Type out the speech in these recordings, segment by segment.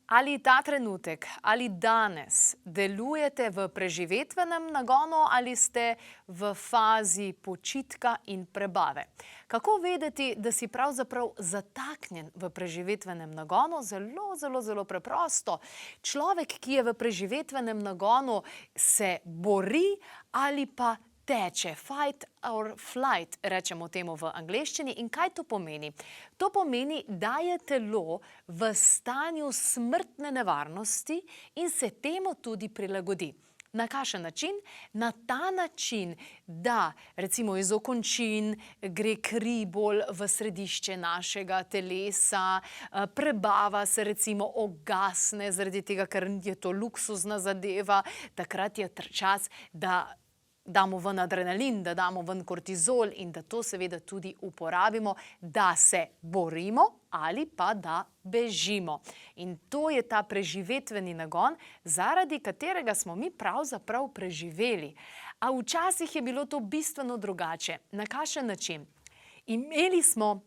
Ali ta trenutek, ali danes delujete v preživetvenem nagonu ali ste v fazi počitka in prebave? Kako vedeti, da si pravzaprav zataknjen v preživetvenem nagonu? Zelo preprosto. Človek, ki je v preživetvenem nagonu, se bori ali pa teče. Fight or flight, rečemo temu v angleščini. In kaj to pomeni? To pomeni, da je telo v stanju smrtne nevarnosti in se temu tudi prilagodi. Na kakšen način? Na ta način, da recimo iz okončin gre kri bolj v središče našega telesa, prebava se recimo ugasne, zaradi tega, ker je to luksuzna zadeva, takrat je čas, da damo ven adrenalin, da damo ven kortizol in da to seveda tudi uporabimo, da se borimo ali pa da bežimo. In to je ta preživetveni nagon, zaradi katerega smo mi pravzaprav preživeli. A včasih je bilo to bistveno drugače. Na kakšen način? Imeli smo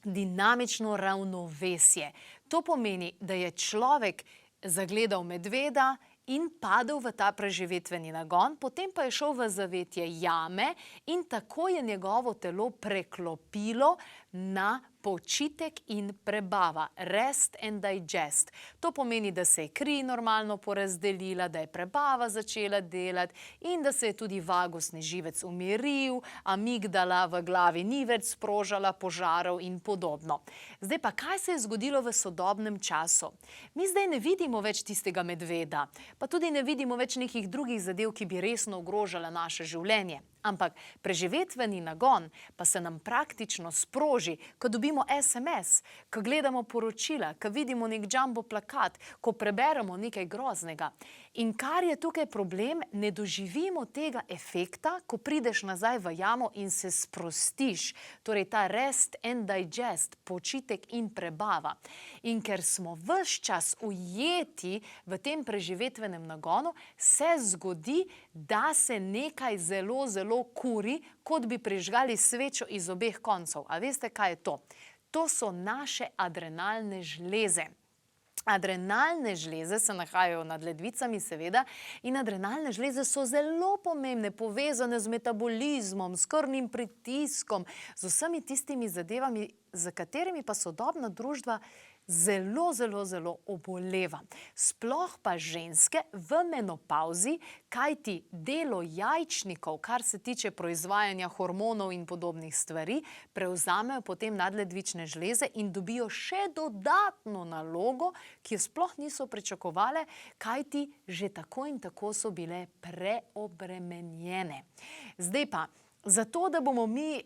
dinamično ravnovesje. To pomeni, da je človek zagledal medveda in padel v ta preživetveni nagon, potem pa je šel v zavetje jame in tako je njegovo telo preklopilo na počitek in prebava. Rest and digest. To pomeni, da se je kri normalno porazdelila, da je prebava začela delati in da se je tudi vagusni živec umiril, amigdala v glavi ni več sprožala požarov in podobno. Zdaj pa, kaj se je zgodilo v sodobnem času? Mi zdaj ne vidimo več tistega medveda, pa tudi ne vidimo več nekih drugih zadev, ki bi resno ogrožala naše življenje. Ampak preživetveni nagon pa se nam praktično sproži, ko dobimo SMS, ko gledamo poročila, ko vidimo nek jumbo plakat, ko preberemo nekaj groznega. In kar je tukaj problem, ne doživimo tega efekta, ko prideš nazaj v jamo in se sprostiš. Torej ta rest and digest, počitek in prebava. In ker smo ves čas ujeti v tem preživetvenem nagonu, se zgodi, da se nekaj zelo kuri, kot bi prižgali svečo iz obeh koncev. A veste, kaj je to? To so naše adrenalne žleze. Adrenalne žleze se nahajajo nad ledvicami, seveda, in adrenalne žleze so zelo pomembne, povezane z metabolizmom, s krvnim pritiskom, z vsemi tistimi zadevami, za katerimi pa sodobna družba zelo oboleva. Sploh pa ženske v menopavzi, kajti delo jajčnikov, kar se tiče proizvajanja hormonov in podobnih stvari, prevzamejo potem nadledvične žleze in dobijo še dodatno nalogo, ki jo sploh niso pričakovale, kajti že tako in tako so bile preobremenjene. Zdaj pa, zato da bomo mi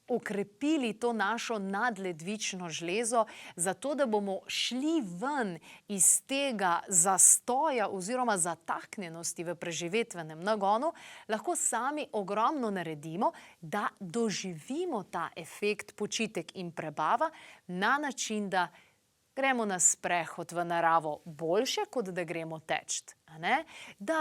okrepili to našo nadledvično žlezo, zato da bomo šli ven iz tega zastoja oziroma zataknjenosti v preživetvenem nagonu, lahko sami ogromno naredimo, da doživimo ta efekt počitek in prebava na način, da gremo na sprehod v naravo boljše, kot da gremo teč. Da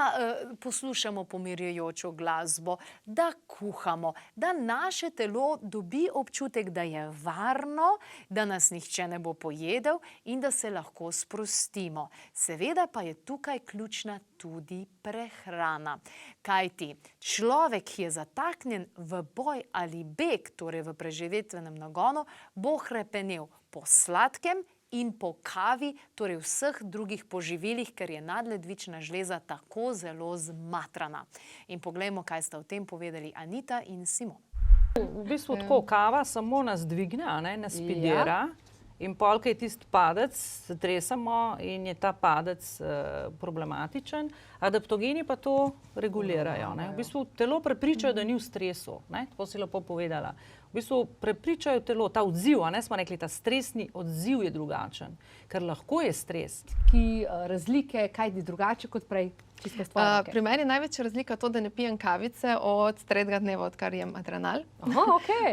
poslušamo pomirjajočo glasbo, da kuhamo, da naše telo dobi občutek, da je varno, da nas nihče ne bo pojedel in da se lahko sprostimo. Seveda pa je tukaj ključna tudi prehrana. Kajti človek, ki je zataknjen v boj ali beg, torej v preživetvenem nagonu, bo hrepenel po sladkem in po kavi, torej vseh drugih poživilih, ker je nadledvična žleza tako zelo zmatrana. In poglejmo, kaj sta o tem povedali Anita in Simon. V bistvu tako, kava samo nas dvigne, nas spidira. In pol, ko je tisti padec, se tresamo in je ta padec problematičen. Adaptogeni pa to regulirajo. V bistvu telo prepričajo, da ni v stresu. Tako si lepo povedala. V bistvu prepričajo telo, ta odziv, smo rekli, ta stresni odziv je drugačen. Ker lahko je stres. Ki razlike, kaj je drugače kot prej? Pri meni je največja razlika to, da ne pijem kavice od 3. dneva, odkar jem adrenal.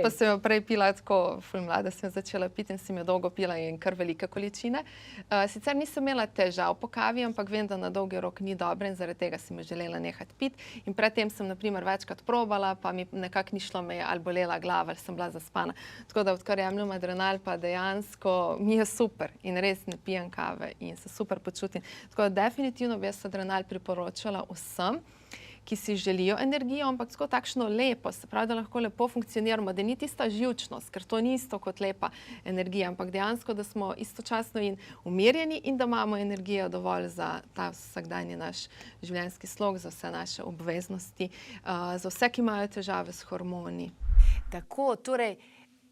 Pa sem jo prej pila tako, ful mlada sem začela piti in sem jo dolgo pila in kar velike količine. Sicer nisem imela težav po kavi, ampak vem, da na dolgi rok ni dobra in zaradi tega sem jo želela nehati piti. In predtem sem, na primer, večkrat probala, pa mi nekako ni šlo, me je ali bolela glava, ali sem bila zaspana. Tako da odkar jemljem adrenal, pa dejansko mi je super in res ne pijem kave in se super počutim. Tako da definitivno bi jaz adrenal priporočala vsem, ki si želijo energijo, ampak tako takšno lepo, se pravi, da lahko lepo funkcioniramo, da ni tista živčnost, ker to ni isto kot lepa energija, ampak dejansko, da smo istočasno in umirjeni in da imamo energijo dovolj za ta vsakdanji naš življenjski slog, za vse naše obveznosti, za vse, ki imajo težave s hormoni. Tako, torej,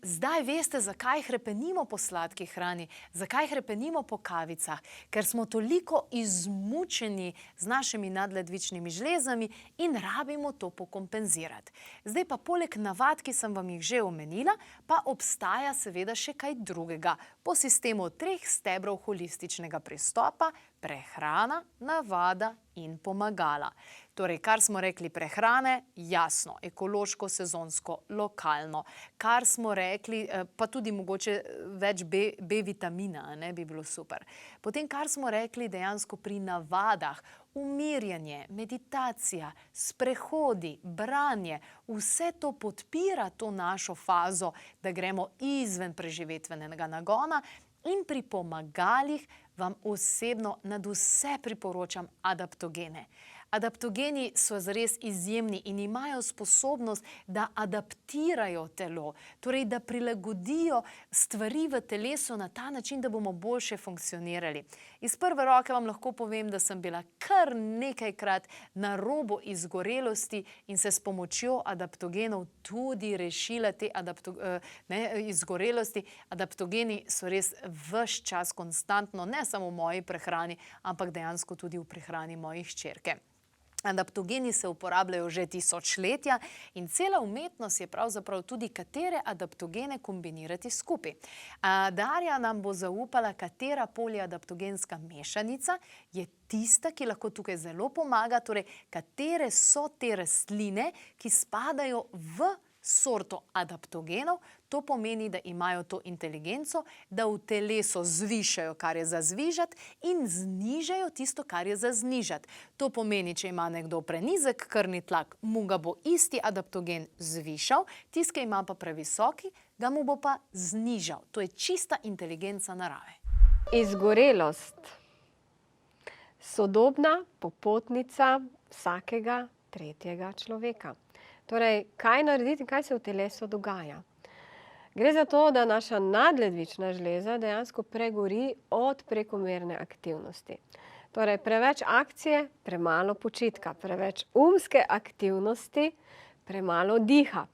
zdaj veste, zakaj hrepenimo po sladki hrani, zakaj hrepenimo po kavicah, ker smo toliko izmučeni z našimi nadledvičnimi žlezami in rabimo to pokompenzirati. Zdaj pa poleg navad, ki sem vam jih že omenila, pa obstaja seveda še kaj drugega. Po sistemu 3 stebrov holističnega pristopa: prehrana, navada in pomagala. Torej, kar smo rekli prehrane, jasno, ekološko, sezonsko, lokalno. Kar smo rekli, pa tudi mogoče več B vitamina, ne, bi bilo super. Potem, kar smo rekli dejansko pri navadah, umirjanje, meditacija, sprehodi, branje, vse to podpira to našo fazo, da gremo izven preživetvenega nagona. In pri pomagalih vam osebno nad vse priporočam adaptogene. Adaptogeni so zares izjemni in imajo sposobnost, da adaptirajo telo, torej da prilagodijo stvari v telesu na ta način, da bomo boljše funkcionirali. Iz prve roke vam lahko povem, da sem bila kar nekajkrat na robu izgorelosti in se s pomočjo adaptogenov tudi rešila te izgorelosti. Adaptogeni so res ves čas konstantno, ne samo v moji prehrani, ampak dejansko tudi v prehrani mojih hčerke. Adaptogeni se uporabljajo že tisočletja in cela umetnost je pravzaprav tudi, katere adaptogene kombinirati skupaj. Darja nam bo zaupala, katera poliadaptogenska mešanica je tista, ki lahko tukaj zelo pomaga, torej katere so te rastline, ki spadajo v sorto adaptogenov. To pomeni, da imajo to inteligenco, da v telesu zvišajo, kar je za zvižati, in znižajo tisto, kar je za znižati. To pomeni, če ima nekdo prenizek krvni tlak, mu ga bo isti adaptogen zvišal, tisti, ki ima pa previsoki, ga mu bo pa znižal. To je čista inteligenca narave. Izgorelost. Sodobna popotnica vsakega tretjega človeka. Torej, kaj narediti in kaj se v telesu dogaja? Gre za to, da naša nadledvična žleza dejansko pregori od prekomerne aktivnosti. Torej, preveč akcije, premalo počitka, preveč umske aktivnosti, premalo diha.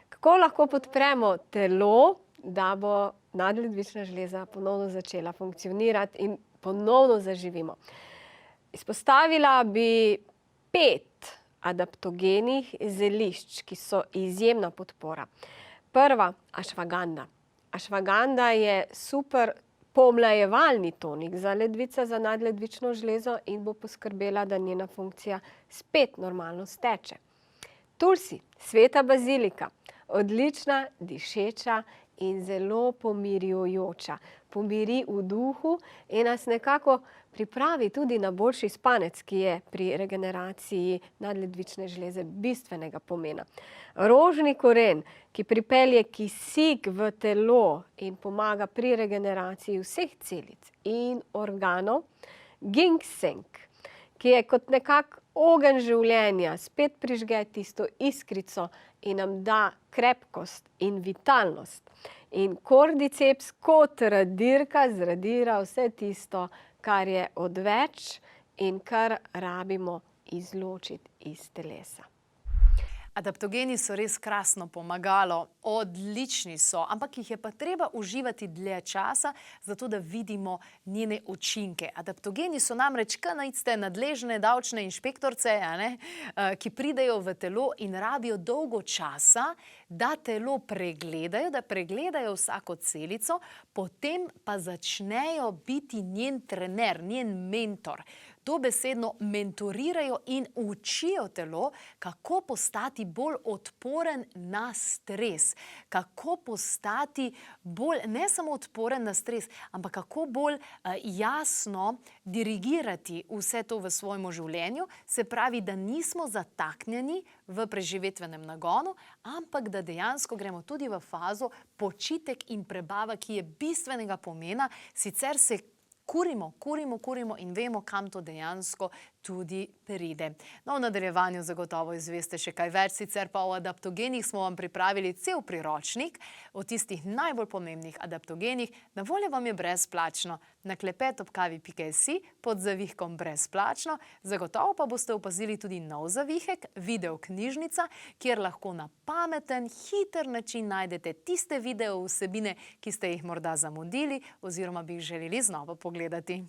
Kako lahko podpremo telo, da bo nadledvična žleza ponovno začela funkcionirati in ponovno zaživimo? Izpostavila bi 5 adaptogenih zelišč, ki so izjemna podpora. Prva, ašvaganda. Ašvaganda je super pomlajevalni tonik za ledvice, za nadledvično žlezo in bo poskrbela, da njena funkcija spet normalno steče. Tulsi, sveta bazilika, odlična, dišeča in zelo pomirjujoča. Pomiri v duhu in nas nekako pripravi tudi na boljši spanec, ki je pri regeneraciji nadledvične žleze bistvenega pomena. Rožni koren, ki pripelje kisik v telo in pomaga pri regeneraciji vseh celic in organov. Ginseng, ki je kot nekak ogenj življenja, spet prižge tisto iskrico in nam da krepkost in vitalnost. In kordiceps kot radirka zradira vse tisto, kar je odveč in kar rabimo izločiti iz telesa. Adaptogeni so res krasno pomagalo, odlični so, ampak jih je pa treba uživati dlje časa, zato da vidimo njene učinke. Adaptogeni so namreč kanajste nadležne davčne inšpektorce, ki pridejo v telo in rabijo dolgo časa, da telo pregledajo, da pregledajo vsako celico, potem pa začnejo biti njen trener, njen mentor. dobesedno mentorirajo in učijo telo, kako postati bolj odporen na stres, kako postati bolj ne samo odporen na stres, ampak kako bolj jasno dirigirati vse to v svojem življenju, se pravi, da nismo zataknjeni v preživetvenem nagonu, ampak da dejansko gremo tudi v fazo počitek in prebava, ki je bistvenega pomena, sicer se kurimo in vemo, kam to dejansko tudi pride. No, v nadaljevanju zagotovo izveste še kaj več, sicer pa o adaptogenih smo vam pripravili cel priročnik o tistih najbolj pomembnih adaptogenih. Na voljo vam je brezplačno na klepetobkavi.si pod zavihkom brezplačno. Zagotovo pa boste opazili tudi nov zavihek, videoknjižnica, kjer lahko na pameten, hiter način najdete tiste video vsebine, ki ste jih morda zamudili oziroma bi jih želeli znova pogledati.